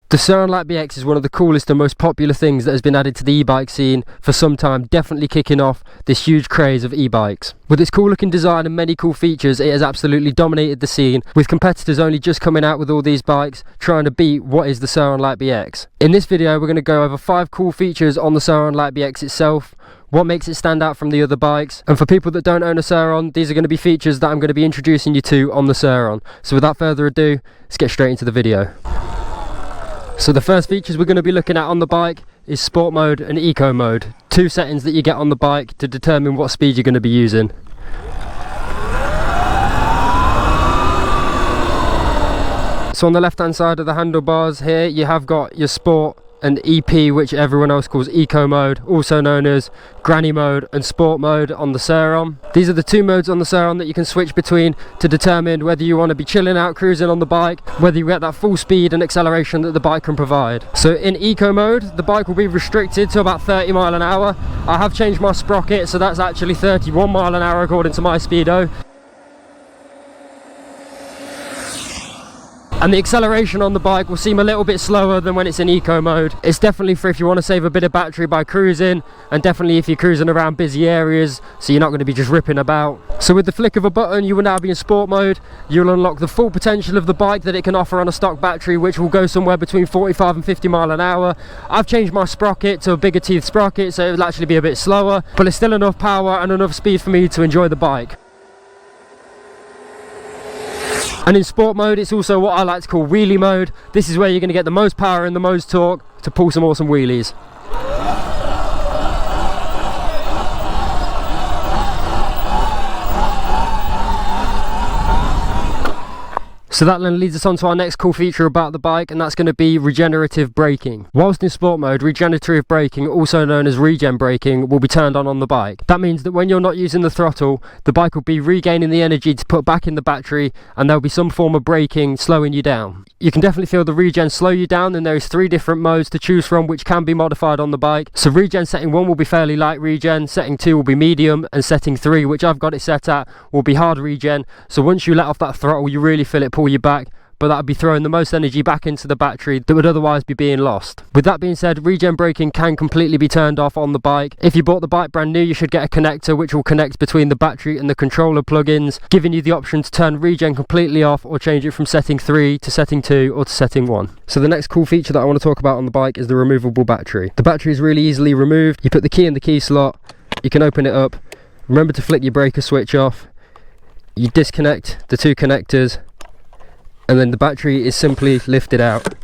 The SURRON LBX is one of the coolest and most popular things that has been added to the e-bike scene for some time, definitely kicking off this huge craze of e-bikes. With its cool looking design and many cool features, it has absolutely dominated the scene, with competitors only just coming out with all these bikes trying to beat what is the SURRON LBX. In this video we're going to go over 5 cool features on the SURRON LBX itself, what makes it stand out from the other bikes, and for people that don't own a SURRON, these are going to be features that I'm going to be introducing you to on the SURRON. So without further ado, let's get straight into the video. So the first features we're going to be looking at on the bike is sport mode and eco mode, 2 settings that you get on the bike to determine what speed you're going to be using. So on the left hand side of the handlebars here you have got your sport and EP, which everyone else calls eco mode, also known as granny mode and sport mode on the SURRON. These are the 2 modes on the SURRON that you can switch between to determine whether you want to be chilling out cruising on the bike, whether you get that full speed and acceleration that the bike can provide. So in eco mode the bike will be restricted to about 30 mile an hour. I have changed my sprocket, so that's actually 31 mile an hour according to my speedo. And the acceleration on the bike will seem a little bit slower than when it's in eco mode. It's definitely for if you want to save a bit of battery by cruising, and definitely if you're cruising around busy areas, so you're not going to be just ripping about. So with the flick of a button you will now be in sport mode. You'll unlock the full potential of the bike that it can offer on a stock battery, which will go somewhere between 45 and 50 mile an hour. I've changed my sprocket to a bigger teeth sprocket, so it will actually be a bit slower, but it's still enough power and enough speed for me to enjoy the bike. And in sport mode it's also what I like to call wheelie mode. This is where you're going to get the most power and the most torque to pull some awesome wheelies. So that then leads us on to our next cool feature about the bike, and that's going to be regenerative braking. Whilst in sport mode, regenerative braking, also known as regen braking, will be turned on the bike. That means that when you're not using the throttle, the bike will be regaining the energy to put back in the battery, and there'll be some form of braking slowing you down. You can definitely feel the regen slow you down, and there is 3 different modes to choose from which can be modified on the bike. So regen setting 1 will be fairly light regen, setting 2 will be medium, and setting 3, which I've got it set at, will be hard regen. So once you let off that throttle you really feel it pull you back, but that would be throwing the most energy back into the battery that would otherwise be being lost. With that being said, regen braking can completely be turned off on the bike. If you bought the bike brand new, you should get a connector which will connect between the battery and the controller plugins, giving you the option to turn regen completely off or change it from setting 3 to setting 2 or to setting 1. So the next cool feature that I want to talk about on the bike is the removable battery. The battery is really easily removed. You put the key in the key slot, you can open it up, remember to flick your breaker switch off, you disconnect the 2 connectors, and then the battery is simply lifted out.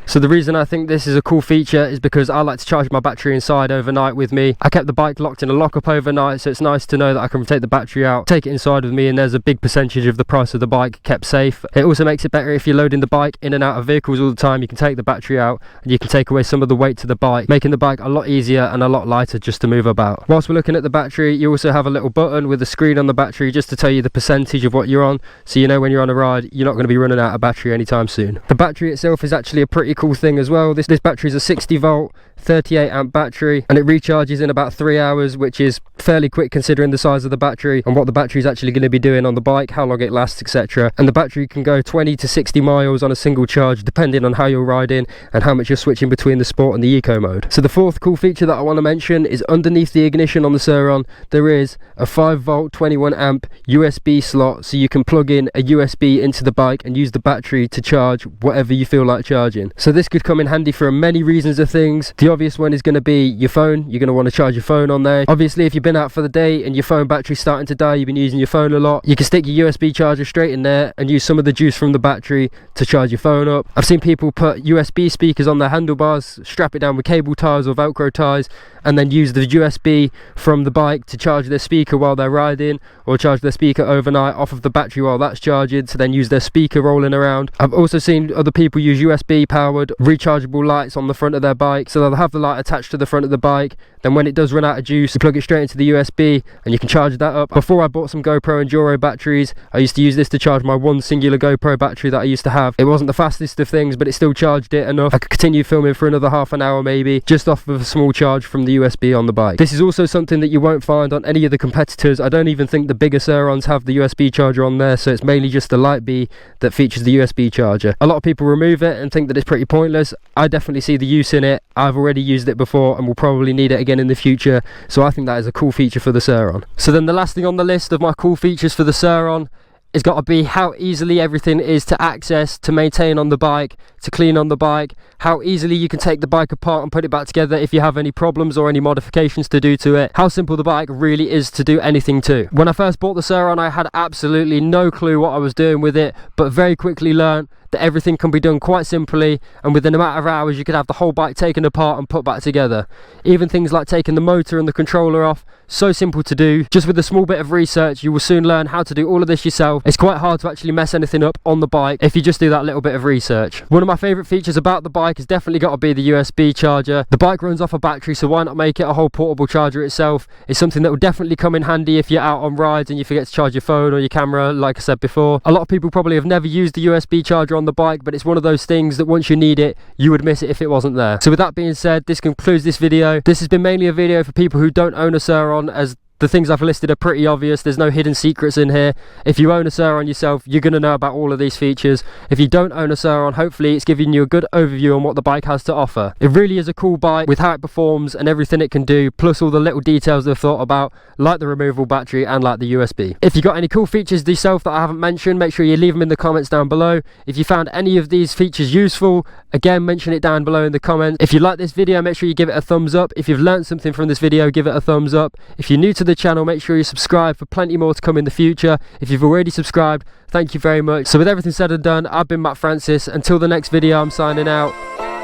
So the reason I think this is a cool feature is because I like to charge my battery inside overnight with me. I kept the bike locked in a lockup overnight, so it's nice to know that I can take the battery out, take it inside with me, and there's a big percentage of the price of the bike kept safe. It also makes it better if you're loading the bike in and out of vehicles all the time. You can take the battery out and you can take away some of the weight to the bike, making the bike a lot easier and a lot lighter just to move about. Whilst we're looking at the battery, you also have a little button with a screen on the battery just to tell you the percentage of what you're on, so you know when you're on a ride you're not going to be running out of battery anytime soon. The battery itself is actually a pretty cool thing as well. This battery is a 60 volt 38 amp battery, and it recharges in about 3 hours, which is fairly quick considering the size of the battery and what the battery is actually going to be doing on the bike, how long it lasts, etc. And the battery can go 20 to 60 miles on a single charge depending on how you're riding and how much you're switching between the sport and the eco mode. So the 4th cool feature that I want to mention is underneath the ignition on the SURRON there is a 5 volt 21 amp USB slot, so you can plug in a USB into the bike and use the battery to charge whatever you feel like charging. So this could come in handy for many reasons of things. The obvious one is going to be your phone. You're going to want to charge your phone on there. Obviously if you've been out for the day and your phone battery's starting to die, you've been using your phone a lot, you can stick your USB charger straight in there and use some of the juice from the battery to charge your phone up. I've seen people put USB speakers on their handlebars, strap it down with cable ties or velcro ties, and then use the USB from the bike to charge their speaker while they're riding, or charge their speaker overnight off of the battery while that's charging, to then use their speaker rolling around. I've also seen other people use USB powered rechargeable lights on the front of their bike, so they'll have the light attached to the front of the bike, then when it does run out of juice, you plug it straight into the USB and you can charge that up. Before I bought some GoPro Enduro batteries, I used to use this to charge my one singular GoPro battery that I used to have. It wasn't the fastest of things, but it still charged it enough. I could continue filming for another half an hour maybe, just off of a small charge from the USB on the bike. This is also something that you won't find on any of the competitors. I don't even think the bigger Surrons have the USB charger on there, so it's mainly just the Light B that features the USB charger. A lot of people remove it and think that it's pretty pointless. I definitely see the use in it. I've already used it before and will probably need it again in the future, so I think that is a cool feature for the Surron. So then the last thing on the list of my cool features for the Surron it's got to be how easily everything is to access, to maintain on the bike, to clean on the bike, how easily you can take the bike apart and put it back together if you have any problems or any modifications to do to it, how simple the bike really is to do anything to. When I first bought the Surron, I had absolutely no clue what I was doing with it, but very quickly learned that everything can be done quite simply, and within a matter of hours you could have the whole bike taken apart and put back together. Even things like taking the motor and the controller off, so simple to do. Just with a small bit of research you will soon learn how to do all of this yourself. It's quite hard to actually mess anything up on the bike if you just do that little bit of research. One of my favourite features about the bike has definitely got to be the USB charger. The bike runs off a battery, so why not make it a whole portable charger itself? It's something that will definitely come in handy if you're out on rides and you forget to charge your phone or your camera, like I said before. A lot of people probably have never used the USB charger on the bike, but it's one of those things that once you need it, you would miss it if it wasn't there. So with that being said, this concludes this video. This has been mainly a video for people who don't own a Surron, as the things I've listed are pretty obvious. There's no hidden secrets in here. If you own a Surron yourself, you're going to know about all of these features. If you don't own a Surron, hopefully it's giving you a good overview on what the bike has to offer. It really is a cool bike with how it performs and everything it can do, plus all the little details they've thought about, like the removable battery and like the USB. If you got any cool features yourself that I haven't mentioned, make sure you leave them in the comments down below. If you found any of these features useful, again, mention it down below in the comments. If you like this video, make sure you give it a thumbs up. If you've learned something from this video, give it a thumbs up. If you're new to the channel, make sure you subscribe for plenty more to come in the future. If you've already subscribed, thank you very much. So with everything said and done, I've been Matt Francis. Until the next video, I'm signing out.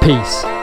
Peace.